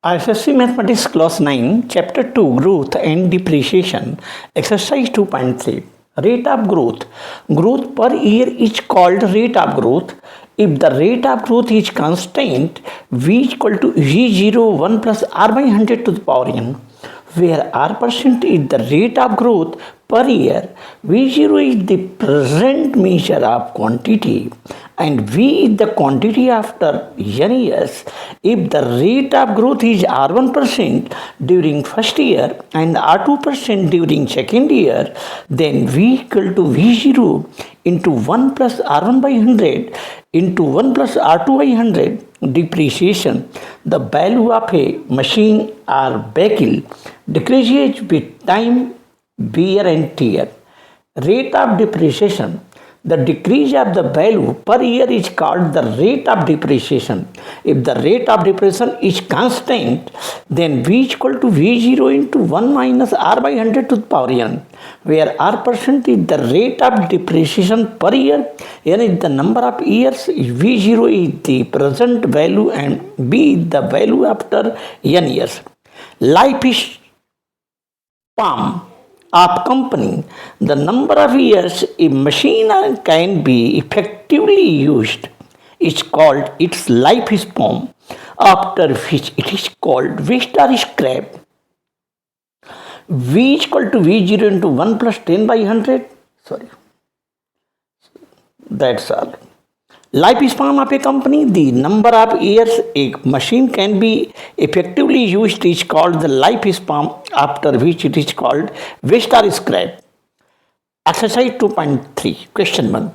ISSC Mathematics Class 9, Chapter 2, Growth and Depreciation, Exercise 2.3. Rate of growth. Growth per year is called rate of growth. If the rate of growth is constant, V equal to V0 1 plus R by 100 to the power n, where R% is the rate of growth per year, V0 is the present measure of quantity, and V is the quantity after n years. If the rate of growth is R1% during first year and R2% during second year, then V equal to V0 into 1 plus R1 by 100 into 1 plus R2 by 100. Depreciation. The value of a machine or vehicle decreases with time, wear and tear. Rate of depreciation. The decrease of the value per year is called the rate of depreciation. If the rate of depreciation is constant, then V is equal to V0 into 1 minus R by 100 to the power n, where R% is the rate of depreciation per year, n is the number of years, V0 is the present value and B is the value after n years. Life is span of company, the number of years a machine can be effectively used is called its life span, after which it is called waste or scrap. V is equal to V0 into 1 plus 10 by 100. That's all. Life span of a company, the number of years a machine can be effectively used is called the life span, after which it is called waste or scrap. Exercise 2.3. Question 1.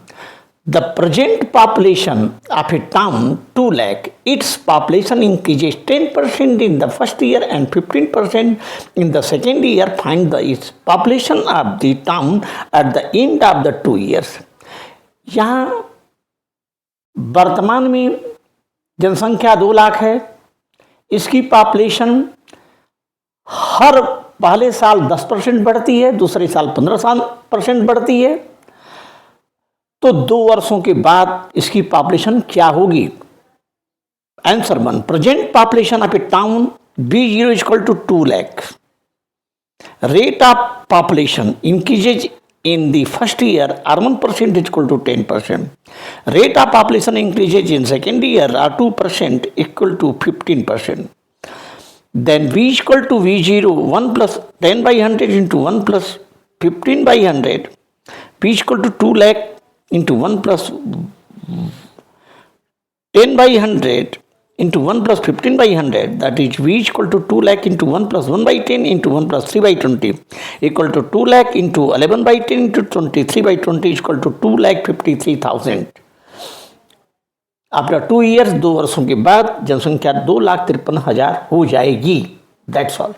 The present population of a town 2 lakh, its population increases 10% in the first year and 15% in the second year. Find its population of the town at the end of the 2 years. यहाँ वर्तमान में जनसंख्या 2 लाख है, इसकी population हर पहले साल 10% बढ़ती है, दूसरे साल 15% बढ़ती है, तो 2 वर्षों के बाद इसकी पॉपुलेशन क्या होगी? Answer 1. Present population of a town B0 equal to 2 lakh. Rate of population increases in the first year, R1% is equal to 10%. Rate of population increases in second year, R2% equal to 15%. Then V is equal to V0, 1 plus 10 by 100 into 1 plus 15 by 100. V is equal to 2 lakh into 1 plus 10 by 100 into 1 plus 15 by 100, that is V is equal to 2 lakh into 1 plus 1 by 10 into 1 plus 3 by 20 equal to 2 lakh into 11 by 10 into 23 by 20 is equal to 2 lakh 53,000. After 2 years, 2 वर्षों के बाद जनसंख्या 2,53,000 हो जाएगी. That's all.